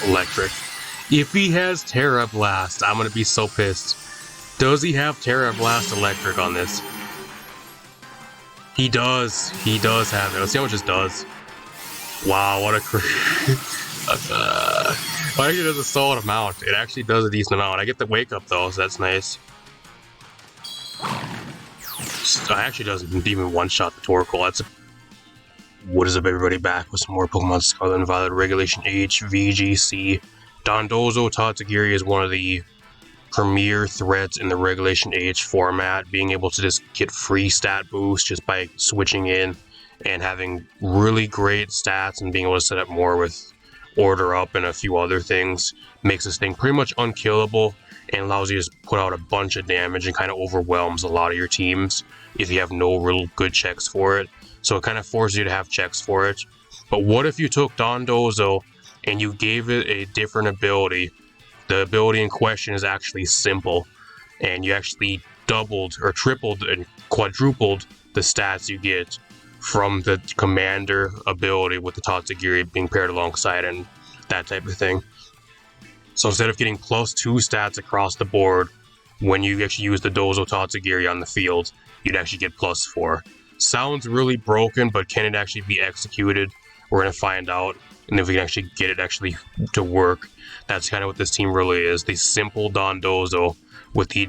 electric. If he has Terra Blast, I'm gonna be so pissed. Does he have Terra Blast electric on this? He does. He does have it. Let's see how much this does. Wow, what a well, actually does a solid amount. It actually does a decent amount. I get the wake up though, so that's nice. So it actually doesn't even one-shot the Torkoal. That's a... What is up, everybody? Back with some more Pokemon Scarlet and Violet Regulation H, VGC. Dondozo Tatsugiri is one of the premier threats in the Regulation H format, being able to just get free stat boosts just by switching in and having really great stats and being able to set up more with Order Up and a few other things makes this thing pretty much unkillable and allows you to put out a bunch of damage and kind of overwhelms a lot of your teams if you have no real good checks for it. So it kind of forces you to have checks for it. But what if you took Dondozo and you gave it a different ability? The ability in question is actually simple, and you actually doubled or tripled and quadrupled the stats you get from the commander ability with the Tatsugiri being paired alongside and that type of thing. So instead of getting +2 stats across the board, when you actually use the Dozo Tatsugiri on the field, you'd actually get +4. Sounds really broken, but can it actually be executed? We're going to find out, and if we can actually get it actually to work. That's kind of what this team really is. The simple Dondozo with the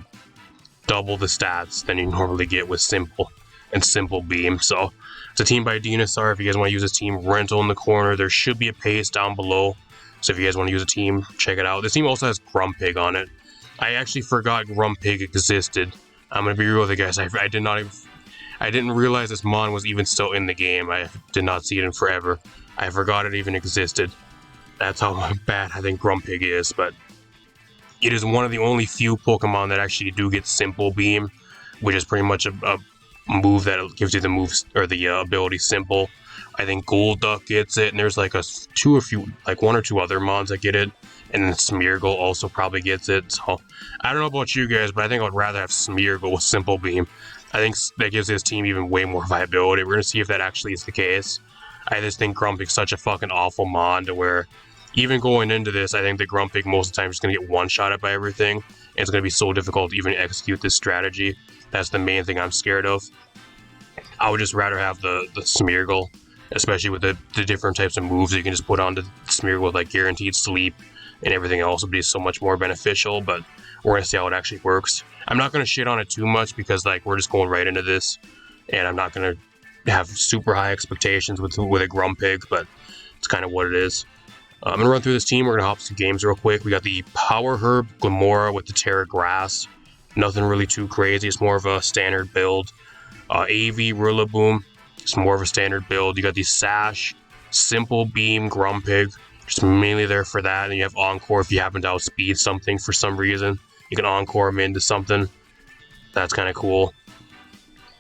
double the stats than you normally get with Simple and Simple Beam. So it's a team by Dinosaur. If you guys want to use this team, rental in the corner. There should be a paste down below. So if you guys want to use a team, check it out. This team also has Grumpig on it. I actually forgot Grumpig existed. I'm going to be real with you guys. I didn't realize this mon was even still in the game. I did not see it in forever. I forgot it even existed. That's how bad I think Grumpig is, but it is one of the only few Pokemon that actually do get Simple Beam, which is pretty much a move that gives you the moves or the ability Simple. I think Golduck gets it, and there's like one or two other mons that get it, and then Smeargle also probably gets it. So I don't know about you guys, but I think I would rather have Smeargle with Simple Beam. I think that gives this team even way more viability. We're gonna see if that actually is the case. I just think Grumpig's such a fucking awful mon to where even going into this, I think the Grumpig most of the time is just going to get one-shotted by everything, and it's going to be so difficult to even execute this strategy. That's the main thing I'm scared of. I would just rather have the Smeargle, especially with the different types of moves that you can just put onto Smeargle with like guaranteed sleep and everything else would be so much more beneficial, but we're going to see how it actually works. I'm not going to shit on it too much because like we're just going right into this, and I'm not going to have super high expectations with a Grumpig, but it's kind of what it is. I'm going to run through this team. We're going to hop some games real quick. We got the Power Herb Glamora with the Terra Grass. Nothing really too crazy. It's more of a standard build. AV Rillaboom. It's more of a standard build. You got the Sash, Simple Beam Grumpig. Just mainly there for that. And you have Encore if you happen to outspeed something for some reason. You can Encore them into something. That's kind of cool.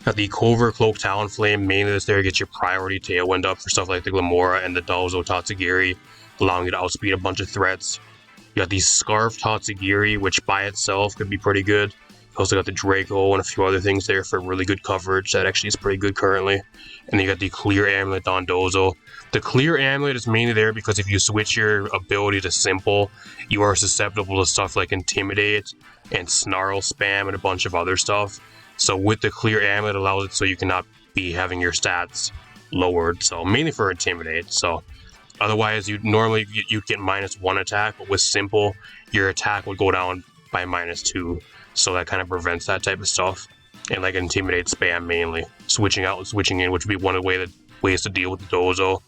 Got the Covert Cloak Talonflame. Mainly this there to get your priority Tailwind up for stuff like the Glamora and the Dozo Tatsugiri, allowing you to outspeed a bunch of threats. You got the Scarf Tatsugiri, which by itself could be pretty good. You also got the Draco and a few other things there for really good coverage. That actually is pretty good currently. And then you got the Clear Amulet Dondozo. The Clear Amulet is mainly there because if you switch your ability to Simple, you are susceptible to stuff like Intimidate and Snarl Spam and a bunch of other stuff. So with the Clear Amulet, it allows it so you cannot be having your stats lowered. So mainly for Intimidate. So otherwise, you'd get -1 attack, but with Simple, your attack would go down by -2. So that kind of prevents that type of stuff. And like Intimidate Spam mainly. Switching out and switching in, which would be one of the ways to deal with the Dozo.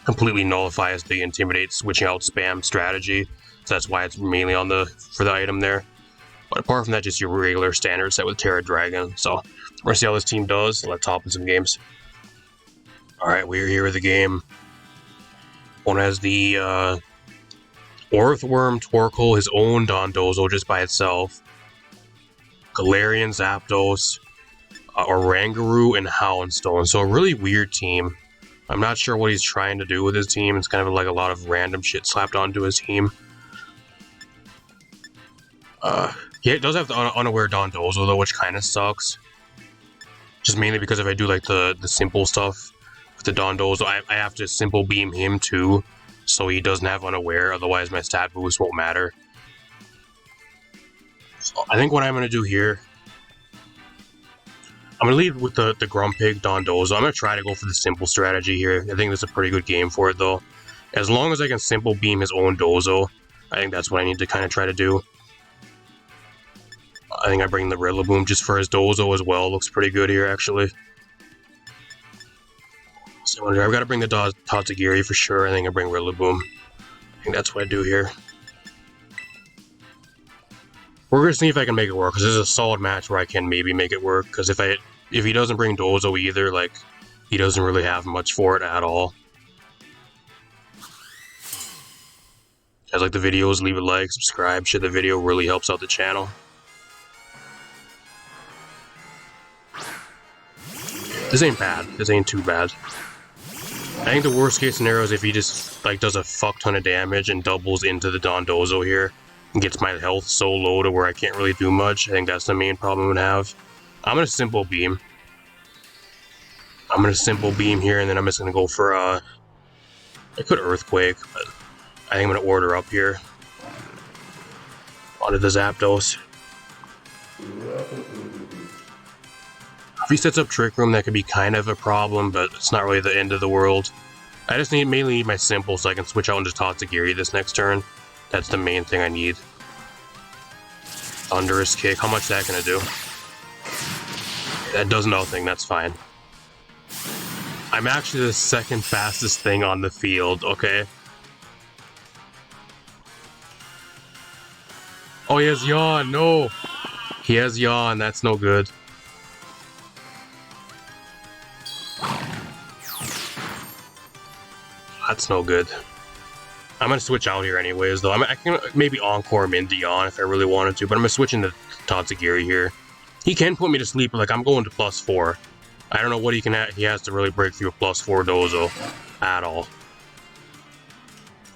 Completely nullifies the Intimidate switching out spam strategy. So that's why it's mainly for the item there. But apart from that, just your regular standard set with Terra Dragon. So we're gonna see how this team does. Let's hop in some games. Alright, we're here with the game. One has the Orthworm Torkoal, his own Dondozo just by itself. Galarian Zapdos, Oranguru, and Houndstone. So a really weird team. I'm not sure what he's trying to do with his team. It's kind of like a lot of random shit slapped onto his team. Yeah, it does have the unaware Dondozo though, which kind of sucks. Just mainly because if I do like the simple stuff with the Dondozo, I have to Simple Beam him too. so he doesn't have unaware, otherwise my stat boost won't matter. So I think what I'm going to do here, I'm going to lead with the Grumpig Dondozo. I'm going to try to go for the simple strategy here. I think this is a pretty good game for it, though. As long as I can simple beam his own Dozo, I think that's what I need to kind of try to do. I think I bring the Rillaboom just for his Dozo as well. Looks pretty good here, actually. So I've got to bring the Tatsugiri for sure. I think I bring Rillaboom. I think that's what I do here. We're going to see if I can make it work, because this is a solid match where I can maybe make it work. Because if he doesn't bring Dozo either, like, he doesn't really have much for it at all. If you guys like the videos, leave a like, subscribe. Share the video, really helps out the channel. This ain't bad. This ain't too bad. I think the worst case scenario is if he just like does a fuck ton of damage and doubles into the Dondozo here and gets my health so low to where I can't really do much. I think that's the main problem I'm gonna have. I'm gonna simple beam. I'm gonna simple beam here, and then I'm just gonna go for I could Earthquake, but I think I'm gonna order up here onto the Zapdos. If he sets up Trick Room, that could be kind of a problem, but it's not really the end of the world. I just mainly need my simple so I can switch out into Tatsugiri this next turn. That's the main thing I need. Thunderous Kick, how much is that gonna do? That does nothing, that's fine. I'm actually the second fastest thing on the field, okay? Oh, he has Yawn, no! He has Yawn, that's no good. That's no good. I'm gonna switch out here anyways, though. I can maybe Encore him into Yawn if I really wanted to, but I'm gonna switch into Tatsugiri here. He can put me to sleep, but like I'm going to +4. I don't know what he has to really break through a +4 Dozo at all.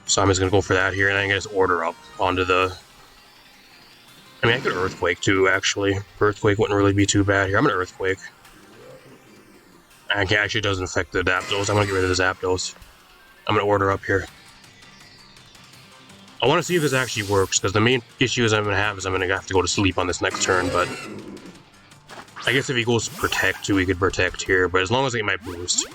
So I'm just gonna go for that here, and I can just order up onto the. I mean, I could Earthquake too, actually. Earthquake wouldn't really be too bad here. I'm gonna Earthquake. And actually doesn't affect the Zapdos. I'm gonna get rid of the Zapdos. I'm gonna order up here. I want to see if this actually works, because the main issues I'm gonna have is I'm gonna have to go to sleep on this next turn, but I guess if he goes Protect too, he could Protect here, but as long as I get my boost.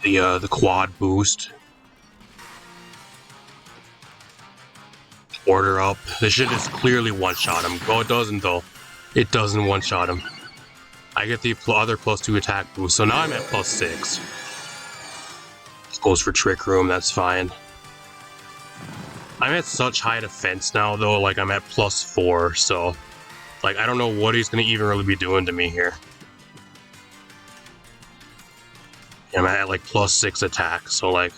The quad boost. Order up. This shit is clearly one-shot him. Oh, it doesn't though. It doesn't one-shot him. I get the other +2 attack boost, so now I'm at +6. Goes for Trick Room, that's fine. I'm at such high defense now though, like I'm at +4, so like I don't know what he's gonna even really be doing to me here. I'm at like +6 attack, so like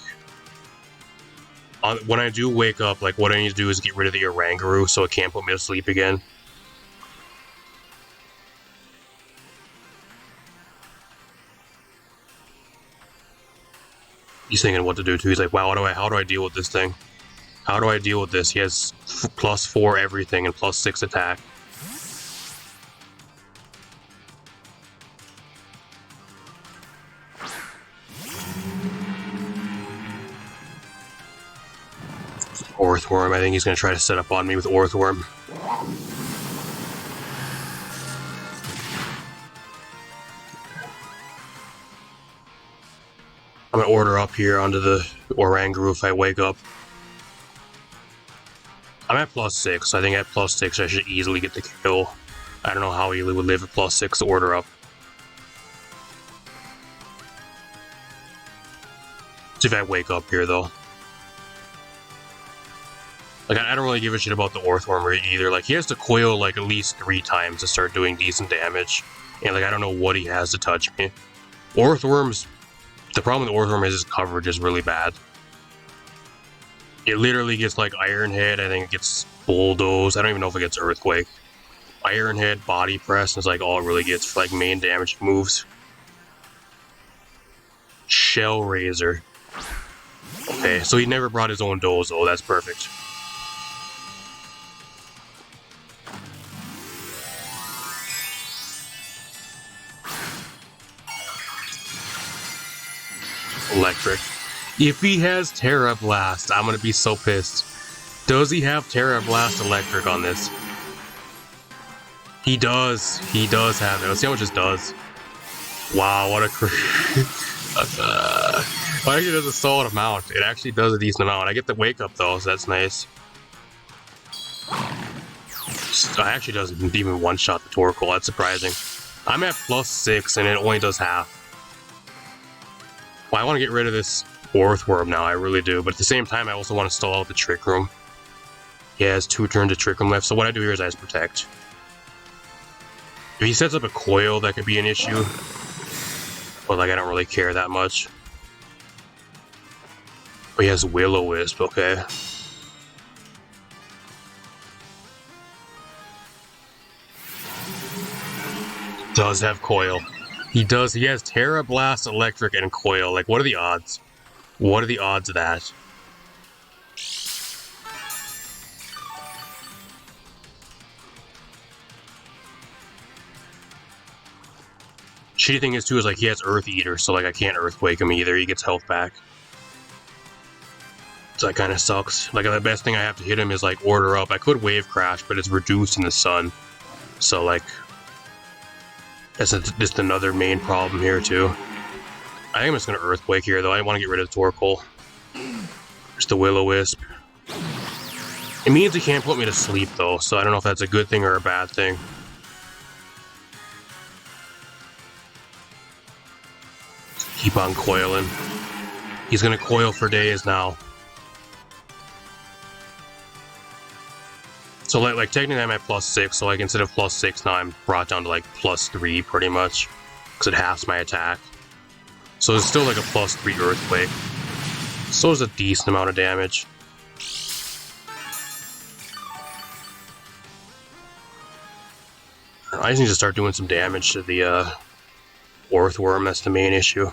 when I do wake up, like what I need to do is get rid of the Oranguru so it can't put me to sleep again. He's thinking what to do too. He's like, wow, how do I deal with this thing? How do I deal with this? He has +4 everything and +6 attack. Orthworm, I think he's going to try to set up on me with Orthworm. I'm going to order up here onto the Oranguru if I wake up. I'm at +6, so I think at +6 I should easily get the kill. I don't know how he would live at +6 to order up. See if I wake up here though. Like, I don't really give a shit about the Orthworm either. Like, he has to coil, like, at least 3 times to start doing decent damage. And, like, I don't know what he has to touch me. Orthworm's... The problem with Orthworm is his coverage is really bad. It literally gets, like, Iron Head. I think it gets Bulldoze. I don't even know if it gets Earthquake. Iron Head, Body Press is, like, all it really gets for, like, main damage moves. Shell Razor. Okay, so he never brought his own dozo. That's perfect. Electric. If he has Terra Blast, I'm gonna be so pissed. Does he have Terra Blast Electric on this? He does. He does have it. Let's see how much this does. Wow, what a well, actually does a solid amount. It actually does a decent amount. I get the wake up though, so that's nice. It actually doesn't even one-shot the Torkoal. That's surprising. I'm at +6 and it only does half. Well, I want to get rid of this Earthworm now, I really do. But at the same time, I also want to stall out the Trick Room. He has 2 turns of Trick Room left, so what I do here is I just protect. If he sets up a coil, that could be an issue. But like, I don't really care that much. Oh, he has Will-O-Wisp, okay. Does have coil. He does. He has Terra Blast, Electric, and Coil. Like, what are the odds? What are the odds of that? Shitty thing is, too, is like he has Earth Eater, so like I can't Earthquake him either. He gets health back. So that kind of sucks. Like, the best thing I have to hit him is like Order Up. I could Wave Crash, but it's reduced in the sun. So like, that's just another main problem here too. I think I'm just gonna Earthquake here though. I want to get rid of the Torkoal. Just the Will-O-Wisp. It means he can't put me to sleep though, so I don't know if that's a good thing or a bad thing. Keep on coiling. He's gonna coil for days now. So like technically I'm at +6, so like instead of +6 now I'm brought down to like +3 pretty much. Because it halves my attack. So it's still like a +3 Earthquake. So it's a decent amount of damage. I just need to start doing some damage to the Earthworm, that's the main issue.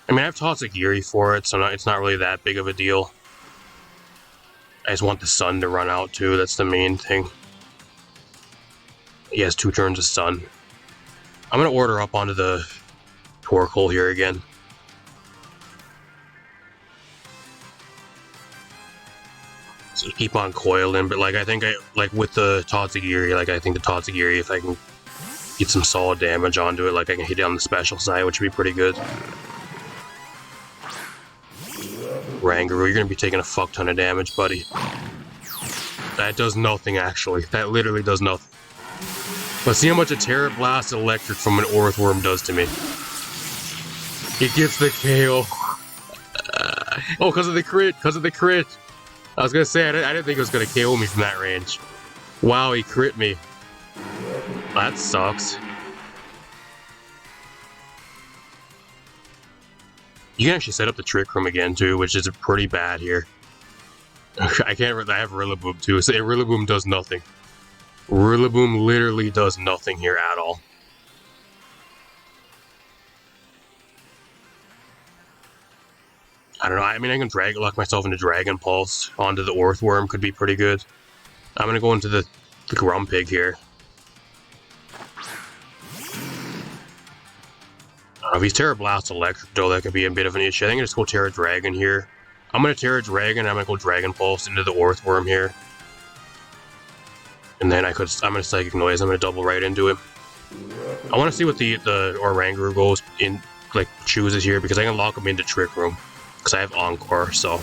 I mean, I have Tatsugiri for it, so it's not really that big of a deal. I just want the sun to run out too, that's the main thing. He has 2 turns of sun. I'm gonna Order Up onto the Torkoal here again. So keep on coiling, but like I think like with the Tatsugiri, like I think the Tatsugiri, if I can get some solid damage onto it, like I can hit it on the special side, which would be pretty good. Rangaroo, you're gonna be taking a fuck ton of damage, buddy. That does nothing, actually. That literally does nothing. Let's see how much a Terra Blast Electric from an Earthworm does to me. It gets the KO. Oh, because of the crit! Because of the crit! I was gonna say, I didn't think it was gonna KO me from that range. Wow, he crit me. That sucks. You can actually set up the Trick Room again too, which is pretty bad here. I have Rillaboom too, so Rillaboom does nothing. Rillaboom literally does nothing here at all. I don't know, I mean I can lock myself into Dragon Pulse onto the Earthworm, could be pretty good. I'm gonna go into the Grumpig here. If he's Terra Blast Electric, though, that could be a bit of an issue. I think I just go Terra Dragon here. I'm going to Terra Dragon, I'm going to go Dragon Pulse into the Earthworm here. And then I'm going to Psychic Noise, I'm going to double right into him. I want to see what the Oranguru goes in, like, chooses here, because I can lock him into Trick Room. Because I have Encore, so.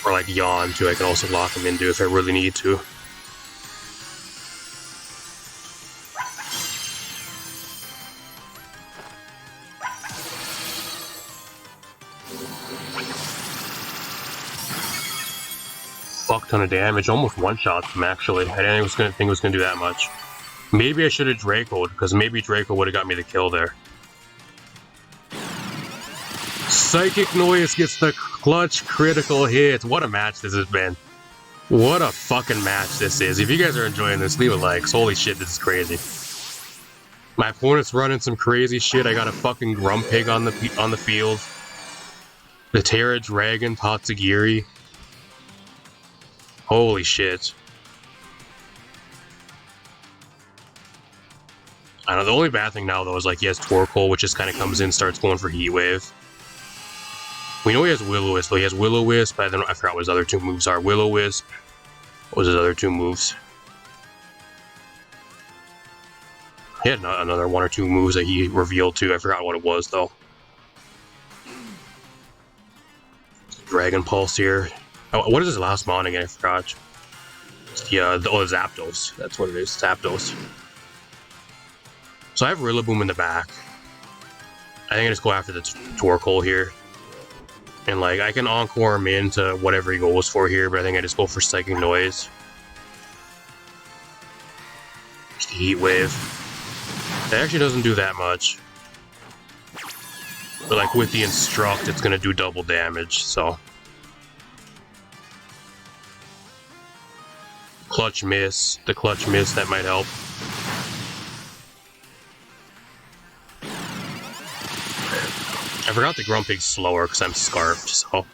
Or like Yawn, too, I can also lock him into if I really need to. Fuck ton of damage, almost one-shots him actually. I didn't think it was gonna do that much. Maybe I should have Draco'd, because maybe Draco would have got me the kill there. Psychic Noise gets the clutch critical hit. What a match this has been. What a fucking match this is. If you guys are enjoying this, leave a like. Holy shit, this is crazy. My opponent's running some crazy shit. I got a fucking Grumpig on the field. The Terra Dragon Tatsugiri. Holy shit. I don't know, the only bad thing now though is like he has Torkoal, which just kind of comes in, starts going for Heat Wave. We know he has Will-O-Wisp, though. He has Will-O-Wisp, I forgot what his other two moves are. Will-O-Wisp. What was his other two moves? He had another one or two moves that he revealed too. I forgot what it was though. Dragon Pulse here. Oh, what is his last mon again? I forgot. Yeah, Zapdos. That's what it is. Zapdos. So I have Rillaboom in the back. I think I just go after the Torkoal here. And like, I can Encore him into whatever he goes for here, but I think I just go for Psychic Noise. Heat Wave. It actually doesn't do that much. But like with the Instruct, it's gonna do double damage, so. Clutch Miss. The Clutch Miss, that might help. I forgot the Grumpig's slower because I'm Scarfed, so.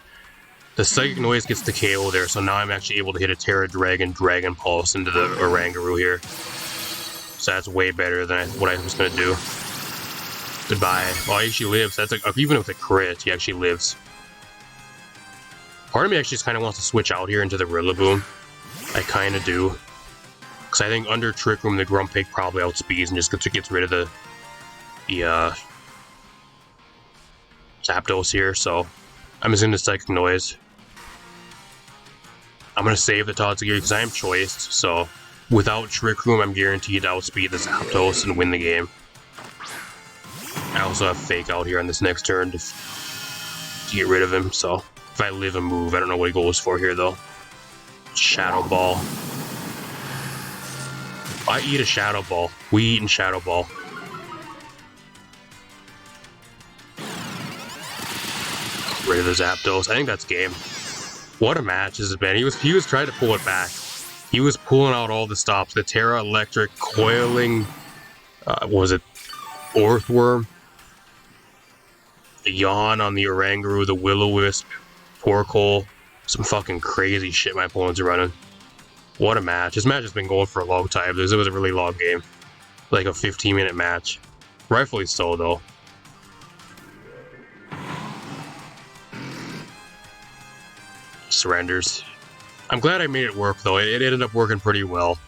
The Psychic Noise gets the KO there, so now I'm actually able to hit a Terra Dragon Dragon Pulse into the Oranguru here. So that's way better than what I was going to do. Goodbye. Oh, he actually lives. That's like, even with a crit, he actually lives. Part of me actually just kind of wants to switch out here into the Rillaboom. I kind of do. Because I think under Trick Room, the Grumpig probably outspeeds and just gets rid of the Zapdos here, so I'm just going to Psychic Noise. I'm going to save the Tatsugiri because I am choiced, so without Trick Room, I'm guaranteed to outspeed the Zapdos and win the game. I also have Fake Out here on this next turn to get rid of him, so if I live a move, I don't know what he goes for here, though. Shadow Ball. I eat a Shadow Ball. We eat in Shadow Ball. Get rid of the Zapdos. I think that's game. What a match this has been. He was trying to pull it back. He was pulling out all the stops. The Terra Electric, Coiling, what was it? Earthworm. The Yawn on the Oranguru, the Will-O-Wisp, Torkoal. Some fucking crazy shit my opponents are running. What a match. This match has been going for a long time. It was a really long game. Like a 15-minute match. Rightfully so, though. Surrenders. I'm glad I made it work, though. It ended up working pretty well.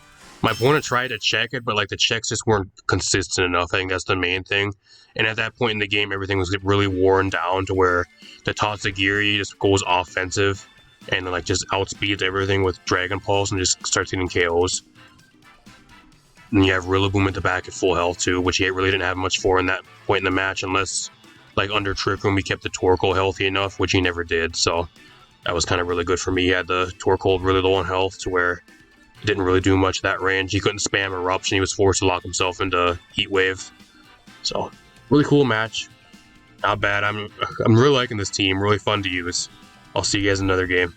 My opponent tried to check it, but like the checks just weren't consistent enough. I think that's the main thing. And at that point in the game, everything was really worn down to where the Tatsugiri just goes offensive and like just outspeeds everything with Dragon Pulse and just starts getting KOs. And you have Rillaboom at the back at full health too, which he really didn't have much for in that point in the match, unless like under Trick Room he kept the Torkoal healthy enough, which he never did. So that was kind of really good for me. He had the Torkoal really low on health to where it didn't really do much that range. He couldn't spam Eruption. He was forced to lock himself into Heat Wave. So really cool match. Not bad. I'm really liking this team. Really fun to use. I'll see you guys in another game.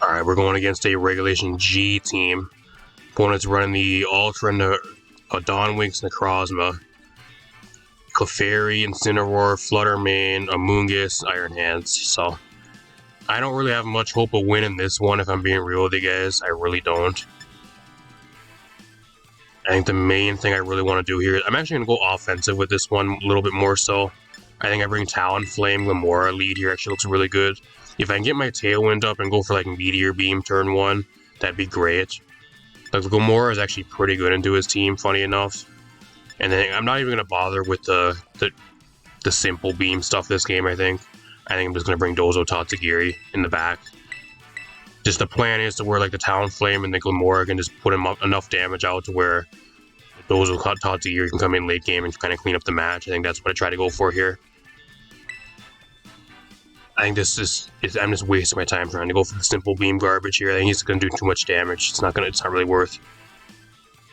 Alright, we're going against a Regulation G team. Opponent's running the Ultra Dawnwinks Necrozma, Clefairy, Incineroar, Fluttermane, Amoonguss, Iron Hands. So I don't really have much hope of winning this one if I'm being real with you guys. I really don't. I think the main thing I really want to do here, I'm actually going to go offensive with this one a little bit more so. I think I bring Talonflame, Lamora lead here actually looks really good. If I can get my Tailwind up and go for like Meteor Beam turn 1, that'd be great. Like Lamora is actually pretty good into his team, funny enough. And then I'm not even going to bother with the simple beam stuff this game, I think. I think I'm just going to bring Dozo Tatsugiri in the back. Just the plan is to where like the Talonflame and the Lamora can just put him up enough damage out to where Dozo Tatsugiri can come in late game and kind of clean up the match. I think that's what I try to go for here. I think I'm just wasting my time trying to go for the simple beam garbage here. I think he's going to do too much damage. It's not really worth.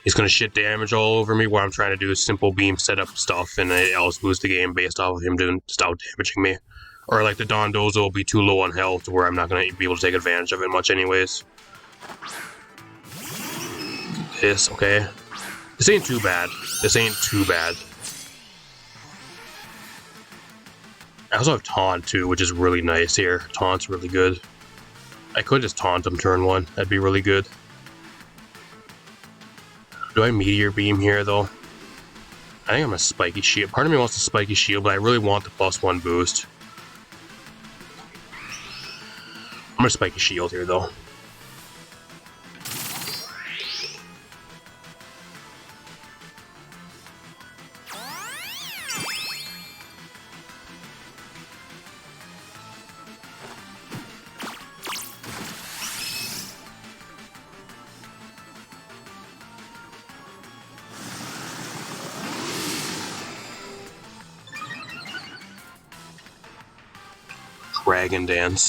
He's going to shit damage all over me. What I'm trying to do is simple beam setup stuff, and I'll just lose the game based off of him doing just out damaging me. Or like the Dondozo will be too low on health to where I'm not going to be able to take advantage of it much anyways. Okay. This This ain't too bad. This ain't too bad. I also have Taunt too, which is really nice here. Taunt's really good. I could just taunt him turn 1. That'd be really good. Do I Meteor Beam here though? I think I'm a Spiky Shield. Part of me wants the Spiky Shield, but I really want the +1 boost. I'm gonna Spiky Shield here though.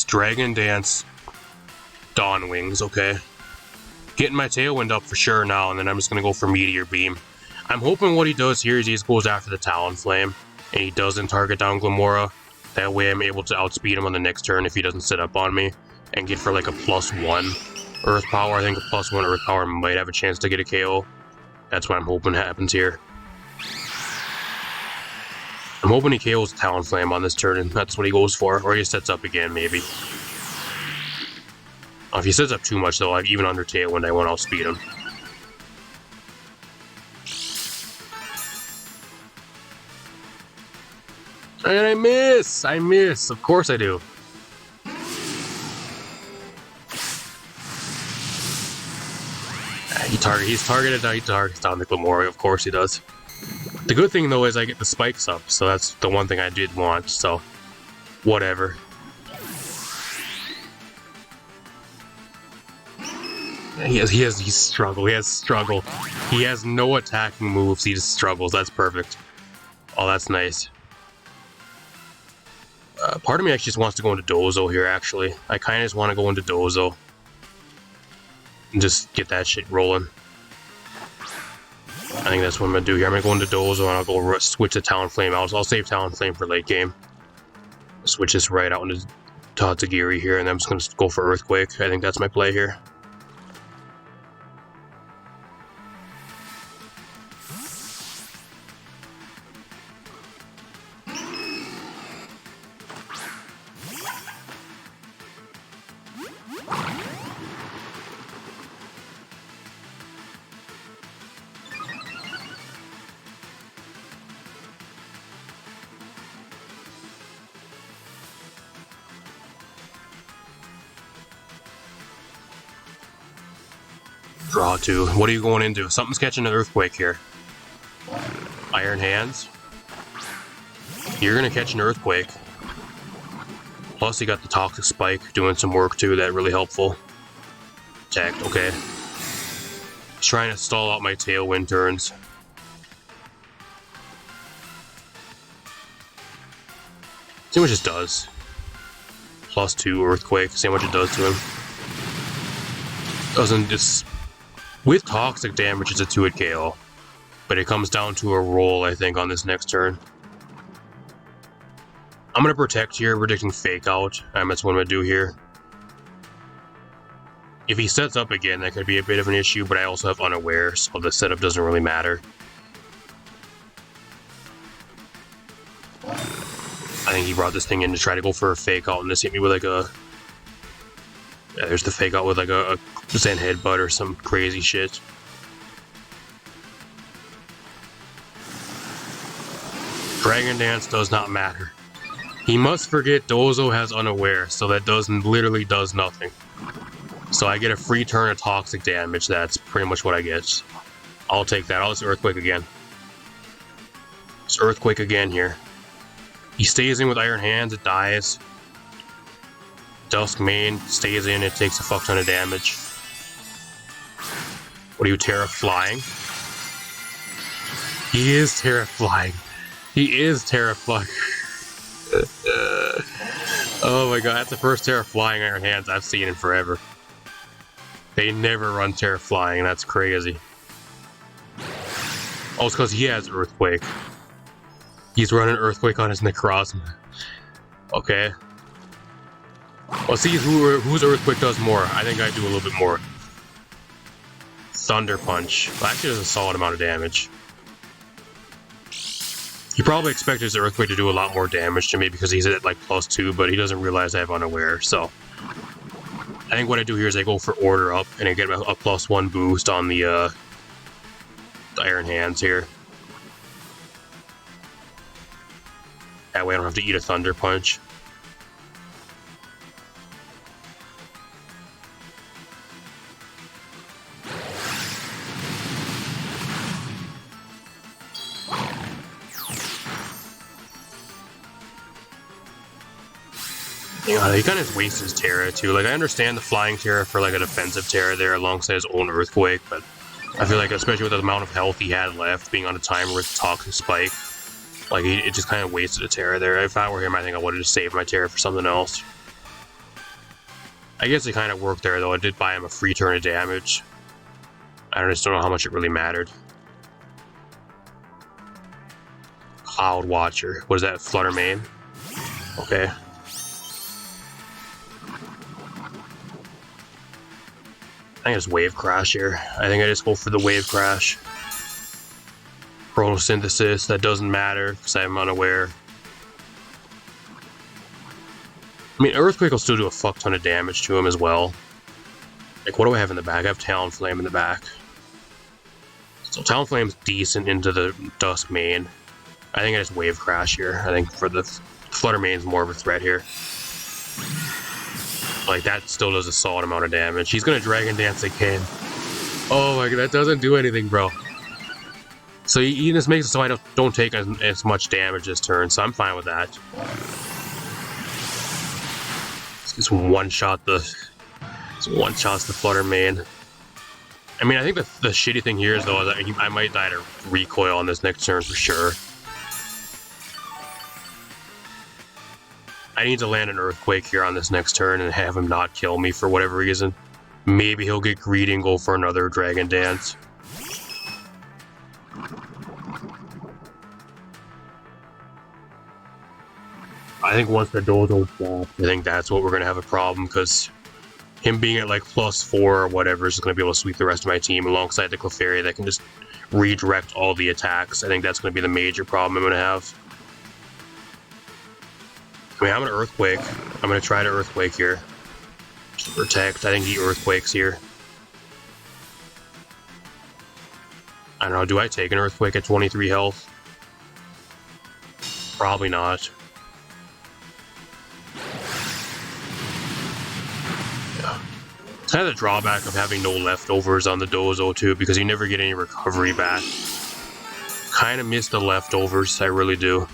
Dragon Dance, Dawn Wings, okay. Getting my Tailwind up for sure now, and then I'm just gonna go for Meteor Beam. I'm hoping what he does here is he just goes after the Talonflame, and he doesn't target down Glamora. That way I'm able to outspeed him on the next turn if he doesn't sit up on me, and get for like a +1 Earth Power. I think a +1 Earth Power might have a chance to get a KO. That's what I'm hoping happens here. I'm hoping he KOs Talonflame on this turn, and that's what he goes for. Or he sets up again, maybe. If he sets up too much, though, like even under Tailwind, I won't outspeed him. And I miss! I miss! Of course I do. He targets down the Glamora, of course he does. The good thing though is I get the spikes up, so that's the one thing I did want, so whatever. He has struggle. He has no attacking moves, he just struggles. That's perfect. Oh, that's nice. Part of me actually just wants to go into Dozo here, actually. I kind of just want to go into Dozo. And just get that shit rolling. I think that's what I'm going to do here. I'm going to go into Dozo and I'll go switch to Talonflame. I'll save Talonflame for late game. Switch this right out into Tatsugiri here, and I'm just going to go for Earthquake. I think that's my play here. Draw 2. What are you going into? Something's catching an Earthquake here. Iron Hands. You're gonna catch an Earthquake. Plus you got the Toxic Spike doing some work too, that really helpful. Attacked, okay. Just trying to stall out my Tailwind turns. See what it does. +2 Earthquake, see how much it does to him. Doesn't just... With Toxic damage, it's a 2-hit KO. But it comes down to a roll, I think, on this next turn. I'm going to Protect here, predicting Fake Out. That's what I'm going to do here. If he sets up again, that could be a bit of an issue, but I also have Unaware, so the setup doesn't really matter. I think he brought this thing in to try to go for a Fake Out, and this hit me with like a... Yeah, there's the Fake Out with like a Zen Headbutt or some crazy shit. Dragon Dance does not matter. He must forget Dozo has Unaware, so that literally does nothing. So I get a free turn of Toxic damage, that's pretty much what I get. I'll take that. I'll just Earthquake again. Just Earthquake again here. He stays in with Iron Hands, it dies. Dusk Mane stays in, it takes a fuck ton of damage. What are you, Terra Flying? He is Terra Flying. He is Terra Flying. Oh my god, that's the first Terra Flying Iron Hands I've seen in forever. They never run Terra Flying, that's crazy. Oh, it's because he has Earthquake. He's running Earthquake on his Necrozma. Okay. Well, see whose Earthquake does more. I think I do a little bit more. Thunder Punch. Well, actually does a solid amount of damage. He probably expected his Earthquake to do a lot more damage to me because he's at like +2, but he doesn't realize I have Unaware, so... I think what I do here is I go for Order Up, and I get a +1 boost on the Iron Hands here. That way I don't have to eat a Thunder Punch. He kind of wastes his Terra too. Like, I understand the flying Terra for like a defensive Terra there alongside his own Earthquake, but I feel like, especially with the amount of health he had left, being on a timer with Toxic Spike, like, it just kind of wasted a Terra there. If I were him, I think I would have just saved my Terra for something else. I guess it kind of worked there, though. I did buy him a free turn of damage. I just don't know how much it really mattered. Cloud Watcher. What is that? Flutter Mane? Okay. I think it's Wave Crash here. I think I just go for the Wave Crash. Photosynthesis, that doesn't matter because I'm unaware. I mean, Earthquake will still do a fuck ton of damage to him as well. Like, what do I have in the back? I have Talonflame in the back. So Talonflame's decent into the Dusk Mane. I think I just Wave Crash here. I think for the Flutter Mane's more of a threat here. Like, that still does a solid amount of damage. He's gonna Dragon Dance again. Oh my god, that doesn't do anything, bro. So he just makes it so I don't take as much damage this turn, so I'm fine with that. Just one-shot the Flutter Mane. I mean, I think the shitty thing here is, though, that I might die to Recoil on this next turn for sure. I need to land an Earthquake here on this next turn and have him not kill me for whatever reason. Maybe he'll get greedy and go for another Dragon Dance. I think once the Dozo drops, I think that's what we're going to have a problem, because him being at like +4 or whatever is going to be able to sweep the rest of my team alongside the Clefairy that can just redirect all the attacks. I think that's going to be the major problem I'm going to have. I mean, I'm going to Earthquake. I'm going to try to Earthquake here. Just to protect. I think he Earthquakes here. I don't know, do I take an Earthquake at 23 health? Probably not. Yeah. It's kind of the drawback of having no leftovers on the Dozo too, because you never get any recovery back. Kind of miss the leftovers, I really do.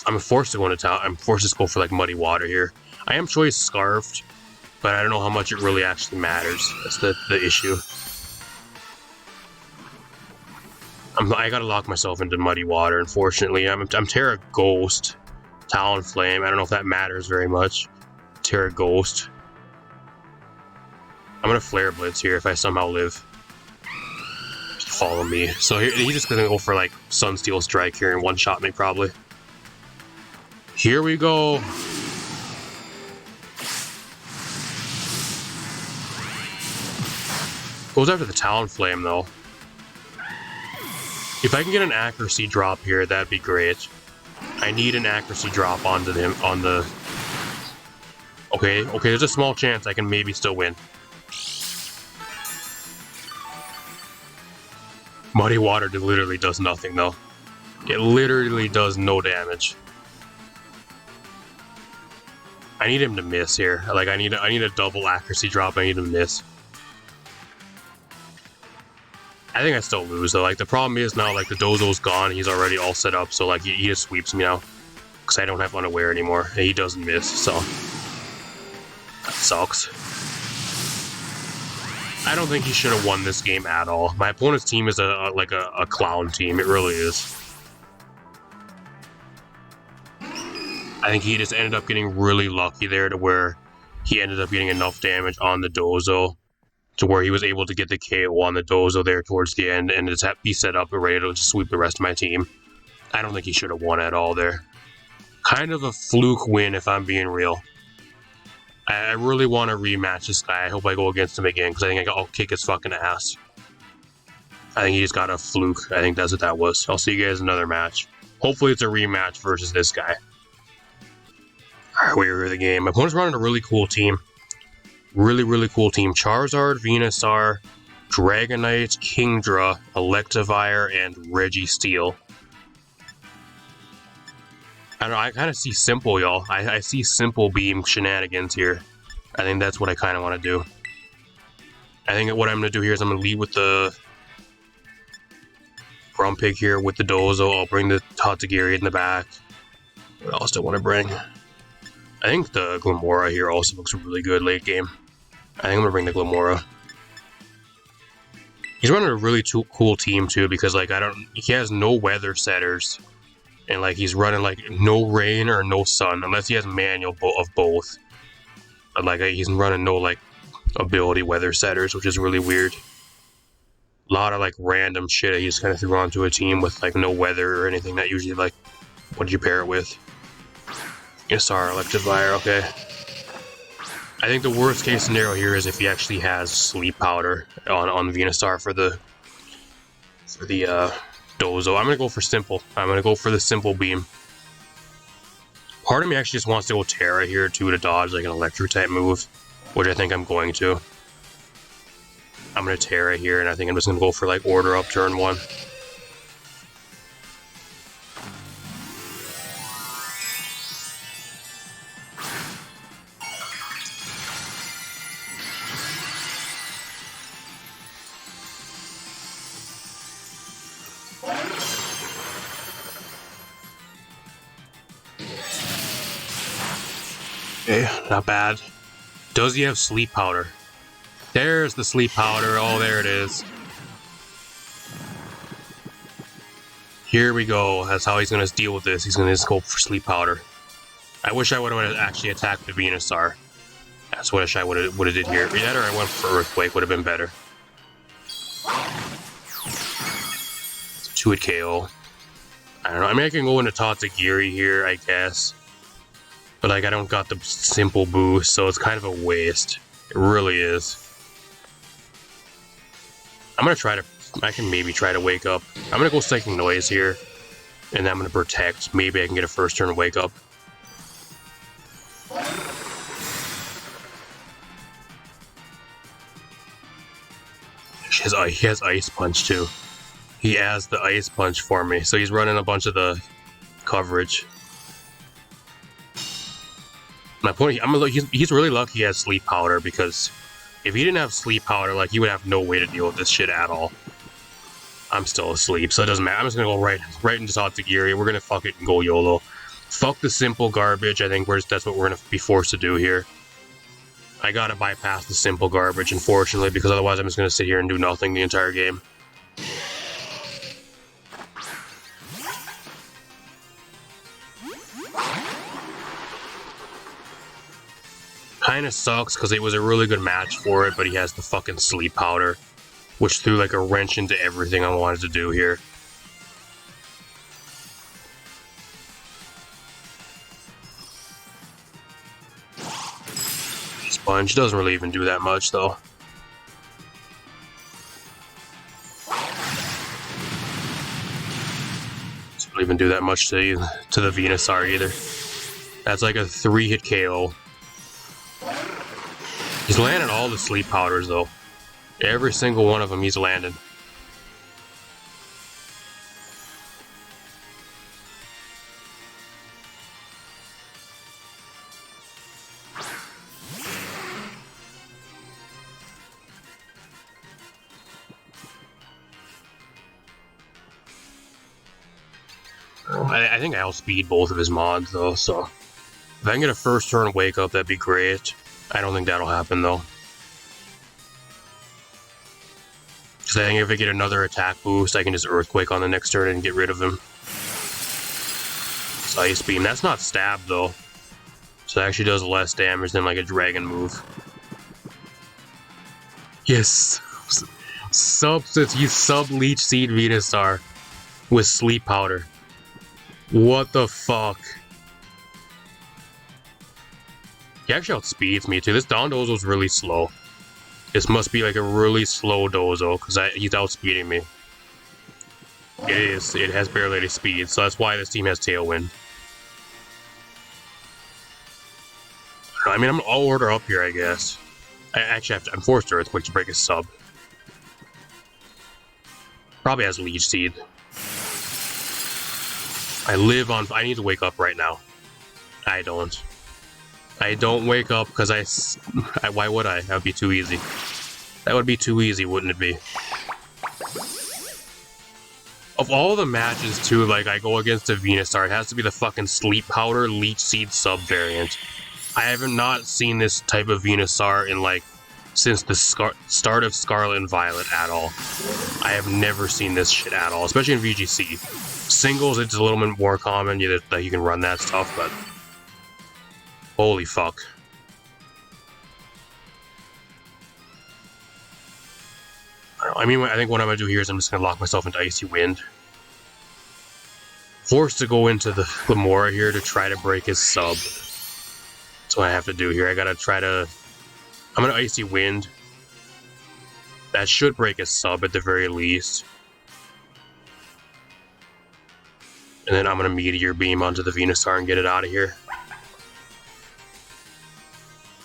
I'm forced to go into town. I'm forced to go for like Muddy Water here. I am Choice Scarfed, but I don't know how much it really actually matters. That's the issue. I gotta lock myself into Muddy Water, unfortunately. I'm Terra Ghost, Talonflame. I don't know if that matters very much. Terra Ghost. I'm gonna Flare Blitz here if I somehow live. Just follow me. So he's just gonna go for like Sunsteel Strike here and one-shot me probably. Here we go. Goes after the Talonflame though. If I can get an accuracy drop here, that'd be great. I need an accuracy drop onto him on the... Okay, there's a small chance I can maybe still win. Muddy Water literally does nothing though. It literally does no damage. I need him to miss here. Like, I need a double accuracy drop. I need him to miss. I think I still lose though. Like, the problem is now, like, the Dozo's gone. He's already all set up, so like he just sweeps me now because I don't have Unaware anymore, and he doesn't miss. So that sucks. I don't think he should have won this game at all. My opponent's team is like a clown team. It really is. I think he just ended up getting really lucky there to where he ended up getting enough damage on the Dozo to where he was able to get the KO on the Dozo there towards the end and just be set up and ready to just sweep the rest of my team. I don't think he should have won at all there. Kind of a fluke win, if I'm being real. I really want to rematch this guy. I hope I go against him again, because I think I'll kick his fucking ass. I think he just got a fluke. I think that's what that was. I'll see you guys in another match. Hopefully it's a rematch versus this guy. Alright, we're in the game. My opponent's running a really cool team. Really cool team. Charizard, Venusaur, Dragonite, Kingdra, Electivire, and Registeel. I don't know, I kind of see simple, y'all. I see simple beam shenanigans here. I think that's what I kind of want to do. I think what I'm going to do here is I'm going to lead with the Grumpig here with the Dozo. I'll bring the Tatsugiri in the back. What else do I want to bring? I think the Glimmora here also looks really good late game. I think I'm going to bring the Glimmora. He's running a really cool team too, because like he has no weather setters. And like he's running like no rain or no sun, unless he has manual of both. But like he's running no like ability weather setters, which is really weird. A lot of like random shit he just kind of threw onto a team with like no weather or anything that usually like, what did you pair it with? Venusaur, Electivire, okay. I think the worst case scenario here is if he actually has Sleep Powder on Venusaur for the Dozo. I'm gonna go for simple. I'm gonna go for the simple beam. Part of me actually just wants to go Terra here too to dodge like an electric type move, which I think I'm going to. I'm gonna Terra here, and I think I'm just gonna go for like order up turn 1. Okay, not bad. Does he have Sleep Powder? There's the Sleep Powder. Oh, there it is. Here we go. That's how he's going to deal with this. He's going to just go for Sleep Powder. I wish I would have actually attacked the Venusaur. That's what I wish I would have did here. That or I went for Earthquake would have been better. 2-hit KO. I don't know. I mean, I can go into Tatsugiri here, I guess. But like, I don't got the simple boost, so it's kind of a waste. It really is. I'm gonna try to... I can maybe try to wake up. I'm gonna go Psychic Noise here. And then I'm gonna Protect. Maybe I can get a first turn wake up. He has Ice Punch too. He has the Ice Punch for me, so he's running a bunch of the coverage. My point, he's really lucky he has Sleep Powder, because if he didn't have Sleep Powder, like, he would have no way to deal with this shit at all. I'm still asleep, so it doesn't matter. I'm just gonna go right into Tatsugiri. We're gonna fuck it and go YOLO. Fuck the simple garbage. I think that's what we're gonna be forced to do here. I gotta bypass the simple garbage, unfortunately, because otherwise I'm just gonna sit here and do nothing the entire game. Kinda sucks, because it was a really good match for it, but he has the fucking Sleep Powder, which threw like a wrench into everything I wanted to do here. Sponge doesn't really even do that much, though. Doesn't really even do that much to the Venusaur either. That's like a 3-hit KO. He's landing all the Sleep Powders, though. Every single one of them he's landing. I think I outspeed both of his mods, though, so... If I can get a first turn wake up, that'd be great. I don't think that'll happen, though. Because I think if I get another attack boost, I can just Earthquake on the next turn and get rid of him. It's Ice Beam. That's not Stab, though. So it actually does less damage than, like, a Dragon move. Yes! You sub-Leech Seed Venusaur with Sleep Powder. What the fuck? He actually outspeeds me too. This Dondozo's really slow. This must be like a really slow dozo, because he's outspeeding me. It is. It has barely any speed, so that's why this team has Tailwind. I mean, I'll order up here, I guess. I actually have to. I'm forced to Earthquake to break his sub. Probably has Leech Seed. I need to wake up right now. I don't. I don't wake up because why would I? That would be too easy. That would be too easy, wouldn't it be? Of all the matches, too, like, I go against a Venusaur, it has to be the fucking Sleep Powder Leech Seed sub variant. I have not seen this type of Venusaur in, like, since the start of Scarlet and Violet at all. I have never seen this shit at all, especially in VGC. Singles, it's a little bit more common that you can run that stuff, but holy fuck. I mean, I think what I'm gonna do here is I'm just gonna lock myself into Icy Wind. Forced to go into the Lamora here to try to break his sub. That's what I have to do here. I gotta try to... I'm gonna Icy Wind. That should break his sub at the very least. And then I'm gonna Meteor Beam onto the Venusaur and get it out of here.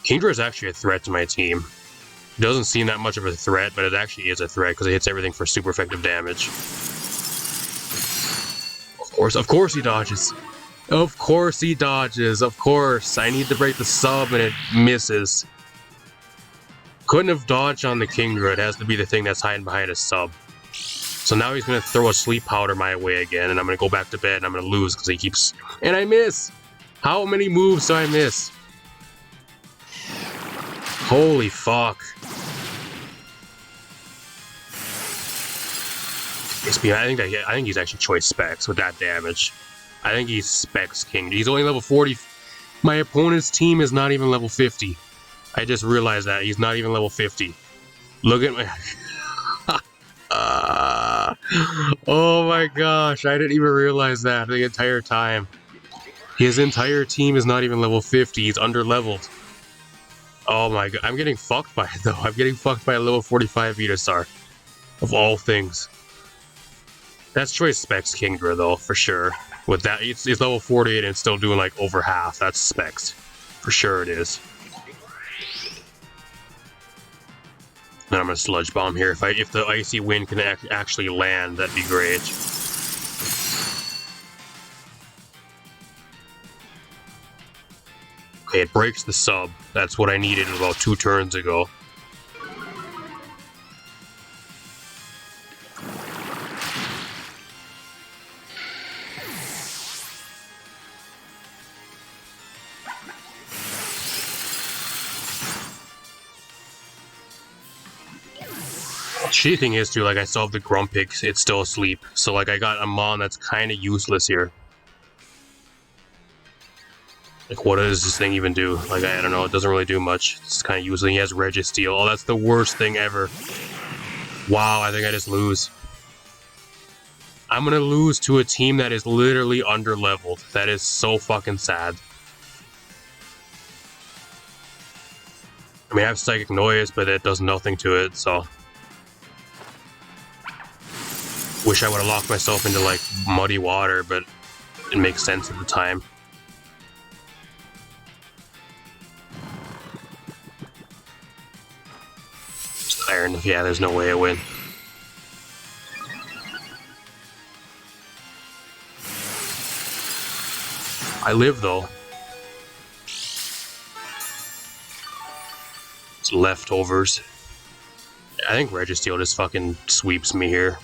Kingdra is actually a threat to my team. It doesn't seem that much of a threat, but it actually is a threat because it hits everything for super effective damage. Of course he dodges. Of course he dodges. Of course. I need to break the sub and it misses. Couldn't have dodged on the Kingdra. It has to be the thing that's hiding behind his sub. So now he's going to throw a Sleep Powder my way again, and I'm going to go back to bed and I'm going to lose because he keeps... And I miss! How many moves do I miss? Holy fuck. I think he's actually choice specs with that damage. I think he's specs king. He's only level 40. My opponent's team is not even level 50. I just realized that. He's not even level 50. Look at my... oh my gosh, I didn't even realize that the entire time. His entire team is not even level 50. He's under-leveled. Oh my god, I'm getting fucked by it though. I'm getting fucked by a level 45 Venusaur. Of all things. That's choice specs Kingdra though, for sure. With that, it's level 48 and it's still doing like over half. That's specs. For sure it is. Then I'm gonna Sludge Bomb here. If the Icy Wind can actually land, that'd be great. Okay, it breaks the sub. That's what I needed about 2 turns ago. Shitty thing is too, like I still have the Grumpig, it's still asleep. So like I got a Mon that's kind of useless here. Like what does this thing even do? Like I don't know, it doesn't really do much. It's kind of useless. He has Registeel. Oh, that's the worst thing ever. Wow, I think I just lose. I'm gonna lose to a team that is literally under-leveled. That is so fucking sad. I mean, I have Psychic Noise, but it does nothing to it, so... Wish I would have locked myself into, like, muddy water, but it makes sense at the time. Just Iron, yeah, there's no way I win. I live, though. It's leftovers. I think Registeel just fucking sweeps me here.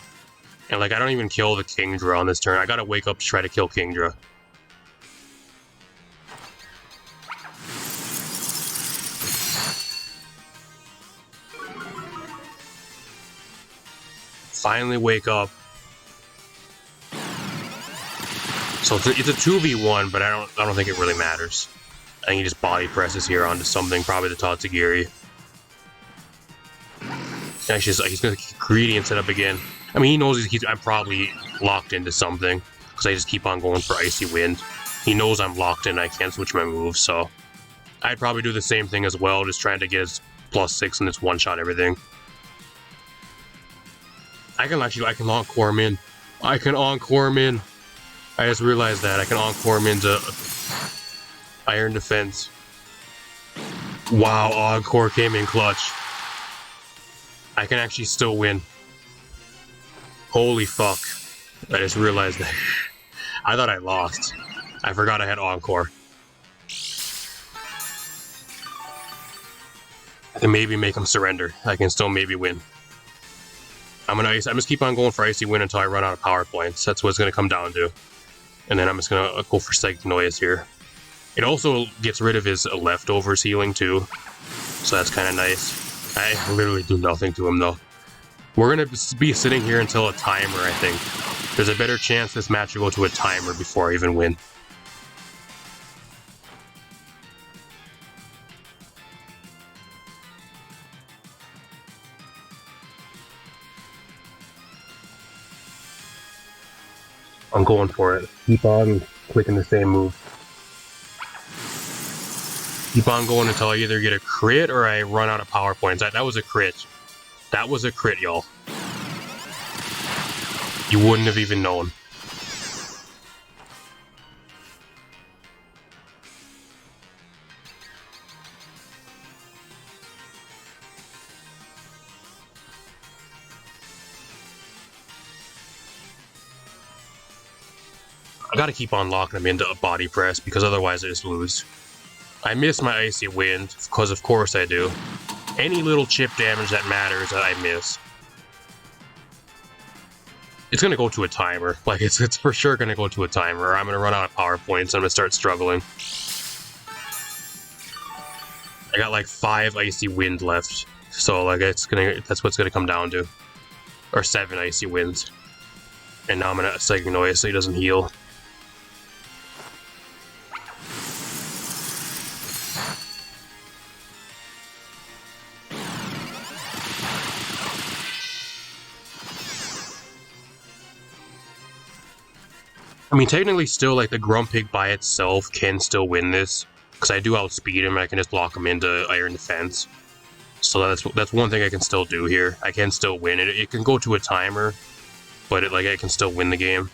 And, like, I don't even kill the Kingdra on this turn. I gotta wake up to try to kill Kingdra. Finally wake up. So it's a 2v1, but I don't think it really matters. I think he just body presses here onto something, probably the Tatsugiri. Actually, he's gonna keep greedy and set up again. I mean, he knows I'm probably locked into something, because I just keep on going for Icy Wind. He knows I'm locked in, I can't switch my moves, so... I'd probably do the same thing as well, just trying to get his +6 and just one-shot everything. I can encore him in. I can encore him in. I just realized that. I can encore him into Iron Defense. Wow, encore came in clutch. I can actually still win. Holy fuck. I just realized that. I thought I lost. I forgot I had encore. I can maybe make him surrender. I can still maybe win. I'm just keep on going for Icy Wind until I run out of power points. That's what it's going to come down to. And then I'm just going to go for Psychic Noise here. It also gets rid of his leftovers healing too. So that's kind of nice. I literally do nothing to him though. We're going to be sitting here until a timer, I think. There's a better chance this match will go to a timer before I even win. I'm going for it. Keep on clicking the same move. Keep on going until I either get a crit or I run out of power points. That was a crit. That was a crit, y'all. You wouldn't have even known. I gotta keep on locking him into a body press because otherwise I just lose. I miss my Icy Wind, because of course I do. Any little chip damage that matters that I miss. It's gonna go to a timer. Like, it's for sure gonna go to a timer, or I'm gonna run out of power points and I'm gonna start struggling. I got like 5 Icy Wind left. So like that's what it's gonna come down to. Or 7 Icy Winds. And now I'm gonna Psychic Noise so he doesn't heal. I mean, technically still, like, the Grumpig by itself can still win this, because I do outspeed him and I can just lock him into Iron Defense. So that's one thing I can still do here. I can still win it. It can go to a timer, but I can still win the game.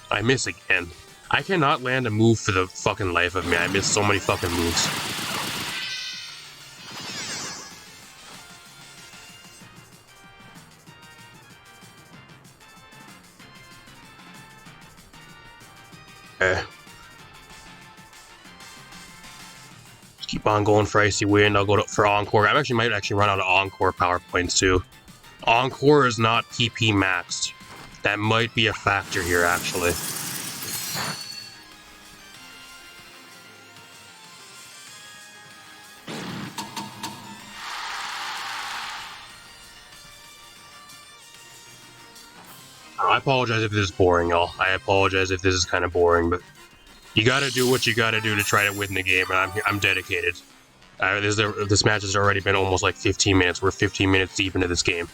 I miss again. I cannot land a move for the fucking life of me. I miss so many fucking moves. Okay. Keep on going for Icy Wind. I'll go for Encore. I might actually run out of Encore power points too. Encore is not PP maxed. That might be a factor here, actually. I apologize if this is boring, y'all. I apologize if this is kind of boring, but you gotta do what you gotta do to try to win the game, and I'm dedicated. This match has already been almost like 15 minutes. We're 15 minutes deep into this game.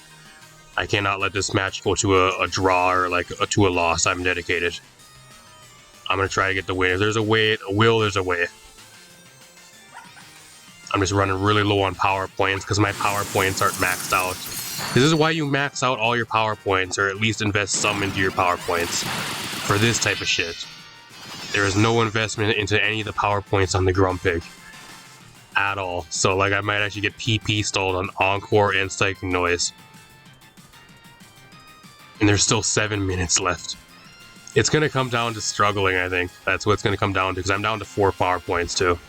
I cannot let this match go to a draw or to a loss. I'm dedicated. I'm gonna try to get the win. If there's a way, there's a way. I'm just running really low on power points because my power points aren't maxed out. This is why you max out all your power points, or at least invest some into your power points for this type of shit. There is no investment into any of the power points on the Grumpig at all. So I might actually get PP stalled on Encore and Psychic Noise. And there's still 7 minutes left. It's going to come down to struggling, I think. That's what it's going to come down to, because I'm down to 4 power points too.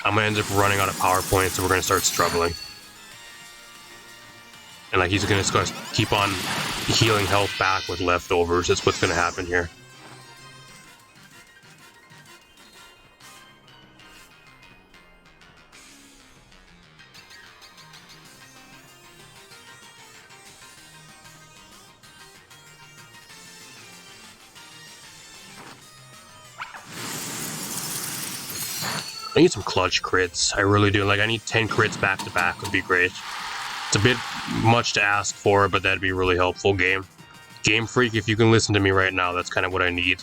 I'm going to end up running out of power points and we're going to start struggling. And he's going to keep on healing health back with leftovers. That's what's going to happen here. I need some clutch crits. I really do. I need 10 crits back to back would be great. It's a bit much to ask for, but that'd be really helpful, game. Game Freak, if you can listen to me right now, that's kind of what I need.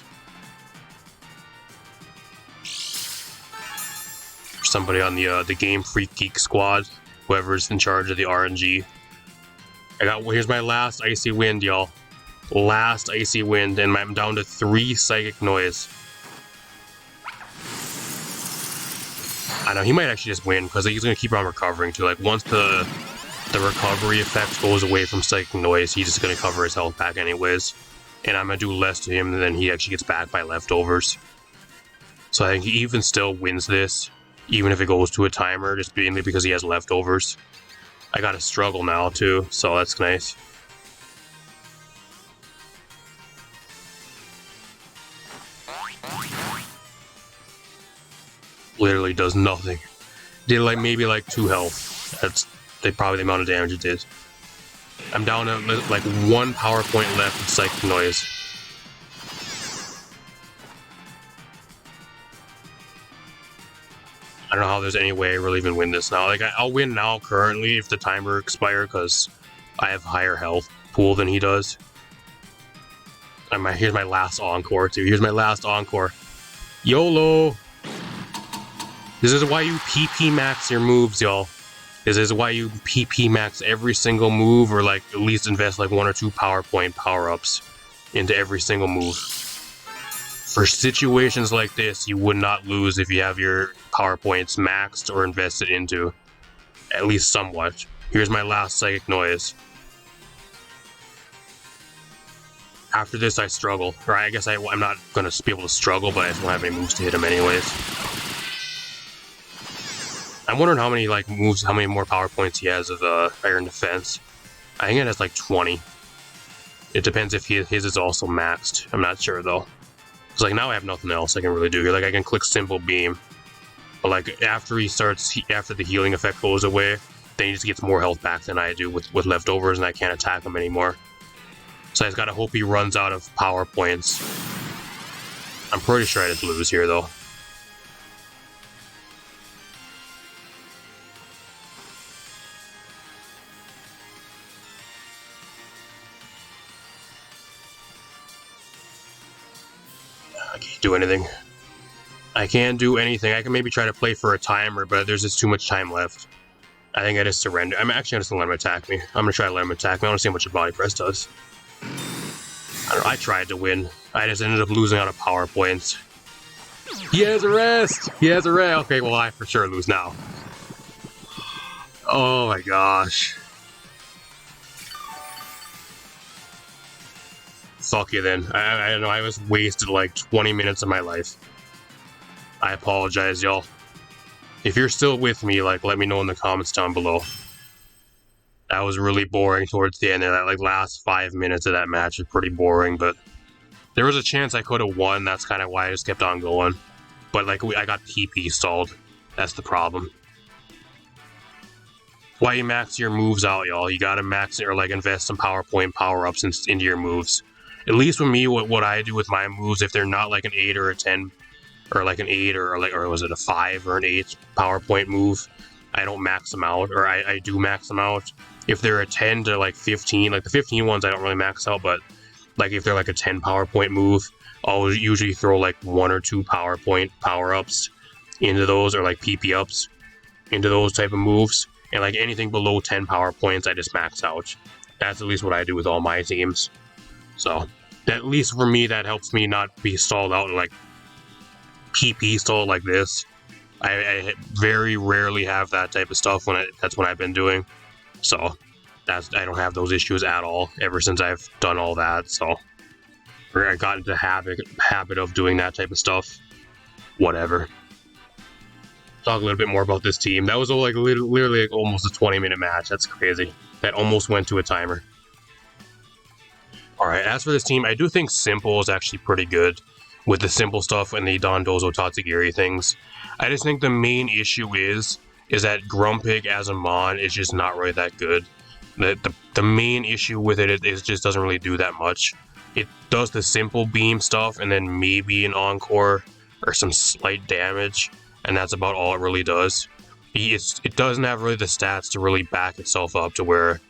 for somebody on the Game Freak Geek squad, whoever's in charge of the RNG. Here's my last Icy Wind, y'all. Last Icy Wind, and I'm down to 3 Psychic Noise. I know, he might actually just win, because he's going to keep on recovering, too. Like, once the recovery effect goes away from Psychic Noise, he's just going to cover his health back anyways. And I'm going to do less to him than he actually gets back by leftovers. So I think he even still wins this, even if it goes to a timer, just mainly because he has leftovers. I got to struggle now, too, so that's nice. Literally does nothing. Did like maybe like 2 health. That's probably the amount of damage it did. I'm down to like 1 power point left of Psychic Noise. I don't know how there's any way I really even win this now. Like I'll win now currently if the timer expires because I have higher health pool than he does. And here's my last encore too. Here's my last encore. YOLO! This is why you PP max your moves, y'all. This is why you PP max every single move, or like at least invest like 1 or 2 power-ups into every single move. For situations like this, you would not lose if you have your power points maxed or invested into, at least somewhat. Here's my last Psychic Noise. After this, I struggle. Or I guess I'm not going to be able to struggle, but I just won't have any moves to hit him anyways. I'm wondering how many like moves, how many more power points he has of Iron Defense. I think it has like 20. It depends if his is also maxed. I'm not sure though. Cause like now I have nothing else I can really do here. Like I can click Simple Beam, but like after the healing effect goes away, then he just gets more health back than I do with leftovers, and I can't attack him anymore. So I just gotta hope he runs out of power points. I'm pretty sure I just lose here though. I can't do anything. I can't do anything. I can maybe try to play for a timer, but there's just too much time left. I think I just surrender. I'm actually just gonna let him attack me. I'm gonna try to let him attack me. I want to see how much a body press does. I don't know, I tried to win. I just ended up losing out of power points. He has a rest! He has a rest! Okay, well I for sure lose now. Oh my gosh. Fuck you then. I don't know, I was wasted like 20 minutes of my life. I apologize, y'all. If you're still with me, like, let me know in the comments down below. That was really boring towards the end there. That like last 5 minutes of that match was pretty boring, but there was a chance I could have won. That's kind of why I just kept on going. But like I got PP stalled. That's the problem. Why you max your moves out, y'all? You gotta max it or like invest some power-ups into your moves. At least with me, what I do with my moves, if they're not like an 8 or a 10, or like an 8 or was it a 5 or an 8 PowerPoint move, I don't max them out, or I do max them out. If they're a 10 to like 15, like the 15 ones I don't really max out, but like if they're like a 10 PowerPoint move, I'll usually throw like 1 or 2 PowerPoint power-ups into those, or like PP ups into those type of moves. And like anything below 10 PowerPoints, I just max out. That's at least what I do with all my teams. So at least for me, that helps me not be stalled out and like PP stalled like this. I very rarely have that type of stuff that's what I've been doing. So I don't have those issues at all ever since I've done all that. So I got into the habit of doing that type of stuff. Whatever. Talk a little bit more about this team. That was like literally like almost a 20-minute match. That's crazy. That almost went to a timer. Alright, as for this team, I do think Simple is actually pretty good with the simple stuff and the Dondozo Tatsugiri things. I just think the main issue is that Grumpig as a mon is just not really that good. The main issue with it is just doesn't really do that much. It does the simple beam stuff and then maybe an encore or some slight damage, and that's about all it really does. It doesn't have really the stats to really back itself up to where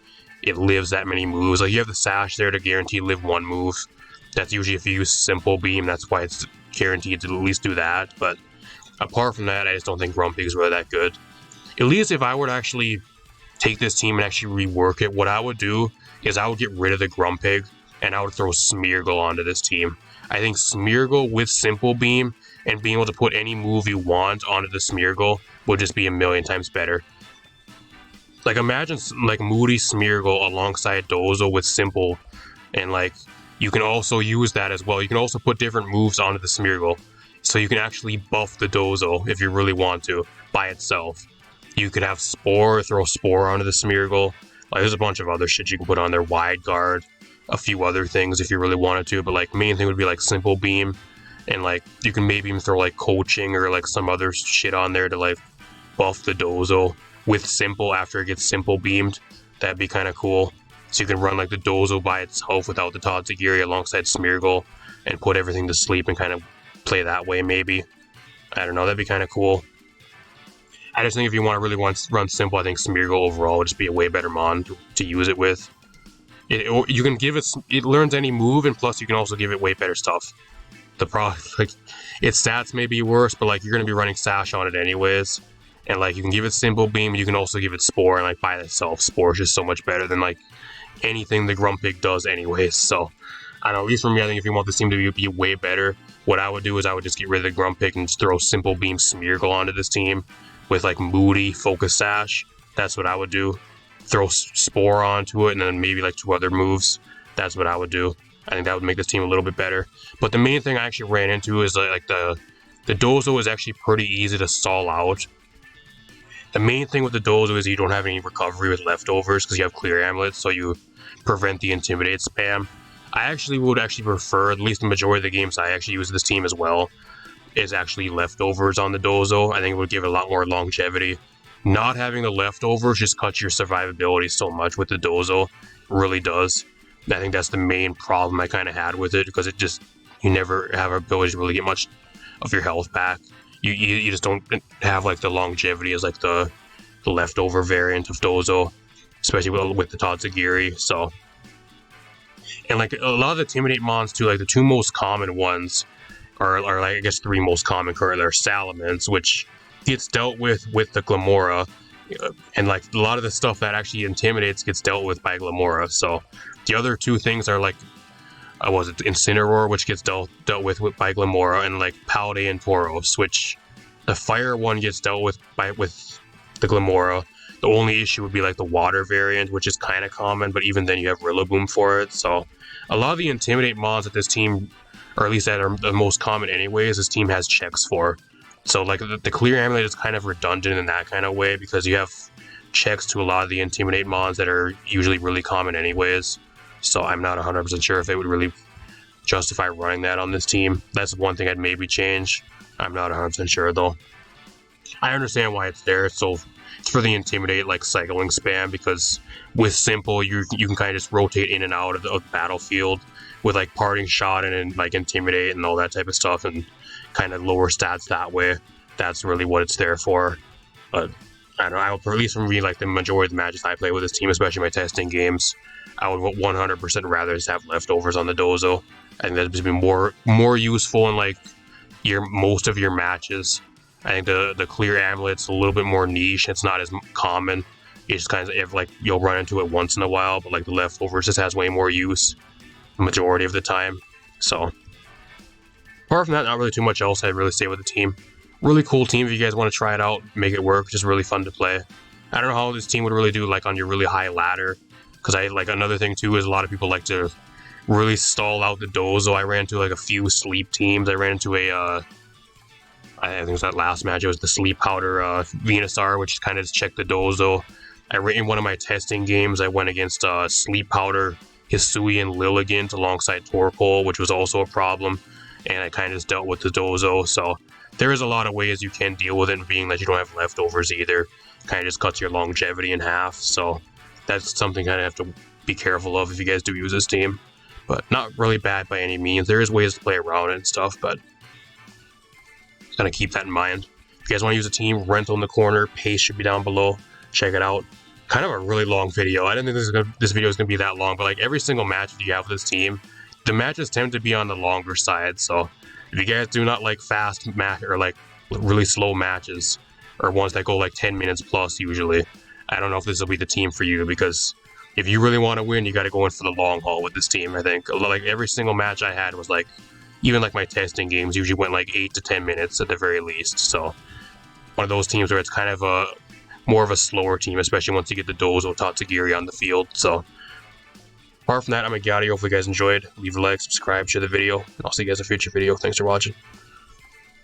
it lives that many moves. Like you have the sash there to guarantee live 1 move. That's usually if you use simple beam, that's why it's guaranteed to at least do that. But Apart from that, I just don't think Grumpig is really that good. At least if I were to actually take this team and actually rework it, what I would do is I would get rid of the Grumpig and I would throw Smeargle onto this team. I think Smeargle with Simple Beam and being able to put any move you want onto the Smeargle would just be a million times better. Like, imagine like Moody Smeargle alongside Dozo with Simple, and like you can also use that as well. You can also put different moves onto the Smeargle, so you can actually buff the Dozo if you really want to by itself. You could have Spore, throw Spore onto the Smeargle. Like, there's a bunch of other shit you can put on there. Wide Guard, a few other things if you really wanted to. But like, main thing would be like Simple Beam, and like you can maybe even throw like Coaching or like some other shit on there to like buff the Dozo with Simple after it gets Simple Beamed. That'd be kind of cool. So you can run like the Dozo by itself without the Tatsugiri alongside Smeargle and put everything to sleep and kind of play that way maybe. I don't know, that'd be kind of cool. I just think if you want to really run Simple, I think Smeargle overall would just be a way better mon to use it with. You can give it learns any move, and plus you can also give it way better stuff. The problem, like, its stats may be worse, but like you're gonna be running Sash on it anyways, and like you can give it Simple Beam, you can also give it Spore, and like by itself, Spore is just so much better than like anything the Grumpig does anyways. So I don't know, at least for me, I think if you want this team to be way better, what I would do is I would just get rid of the Grumpig and just throw Simple Beam Smeargle onto this team with like Moody, Focus Sash. That's what I would do. Throw Spore onto it and then maybe like 2 other moves. That's what I would do. I think that would make this team a little bit better. But the main thing I actually ran into is like the Dozo is actually pretty easy to stall out. The main thing with the Dozo is you don't have any recovery with leftovers because you have Clear Amulets, so you prevent the Intimidate spam. I would prefer, at least the majority of the games I actually use this team as well, is actually leftovers on the Dozo. I think it would give it a lot more longevity. Not having the leftovers just cuts your survivability so much with the Dozo. It really does. I think that's the main problem I kind of had with it, because you never have an ability to really get much of your health back. You just don't have like the longevity as like the leftover variant of Dozo, especially with the Tatsugiri. So, and like a lot of the Intimidate mons too, like the 2 most common ones are like, I guess 3 most common currently are Salamence, which gets dealt with the Glamora, and like a lot of the stuff that actually intimidates gets dealt with by Glamora. So the other 2 things are like, was it Incineroar, which gets dealt with by Glamora, and like Palde and Tauros, which the fire one gets dealt with with the Glamora. The only issue would be like the water variant, which is kind of common, but even then you have Rillaboom for it. So a lot of the Intimidate mons that this team, or at least that are the most common anyways, this team has checks for. So like the Clear Amulet is kind of redundant in that kind of way, because you have checks to a lot of the Intimidate mons that are usually really common anyways. So I'm not 100% sure if it would really justify running that on this team. That's one thing I'd maybe change. I'm not 100% sure though. I understand why it's there. So it's for the Intimidate like cycling spam, because with Simple you can kind of just rotate in and out of the battlefield with like Parting Shot and like Intimidate and all that type of stuff, and kind of lower stats that way. That's really what it's there for. But I don't know, at least for me, like the majority of the matches I play with this team, especially my testing games, I would 100% rather just have leftovers on the Dozo. I think that'd just be more useful in like most of your matches. I think the Clear Amulet's a little bit more niche. It's not as common. It's just kind of, if like you'll run into it once in a while, but like the leftovers just has way more use the majority of the time. So apart from that, not really too much else I'd really say with the team. Really cool team if you guys want to try it out, make it work. Just really fun to play. I don't know how this team would really do like on your really high ladder, because I like, another thing too is a lot of people like to really stall out the Dozo. I ran into like a few sleep teams. I ran into I think it was that last match, it was the Sleep Powder Venusaur, which kind of just checked the Dozo. In one of my testing games, I went against Sleep Powder, Hisuian Lilligant alongside Torkoal, which was also a problem, and I kind of just dealt with the Dozo. So there is a lot of ways you can deal with it, being that you don't have leftovers either. Kind of just cuts your longevity in half, so that's something I have to be careful of if you guys do use this team. But not really bad by any means. There is ways to play around it and stuff, but gonna keep that in mind. If you guys want to use a team, rental in the corner, paste should be down below. Check it out. Kind of a really long video. I didn't think this video is gonna be that long, but like every single match that you have with this team, the matches tend to be on the longer side. So if you guys do not like fast match or like really slow matches, or ones that go like 10 minutes plus usually. I don't know if this will be the team for you, because if you really want to win, you got to go in for the long haul with this team, I think. Like, every single match I had was like, even like my testing games usually went like 8 to 10 minutes at the very least. So one of those teams where it's kind of a more of a slower team, especially once you get the Dozo Tatsugiri on the field. So apart from that, I'm Agadio. If you guys enjoyed, leave a like, subscribe, share the video, and I'll see you guys in a future video. Thanks for watching.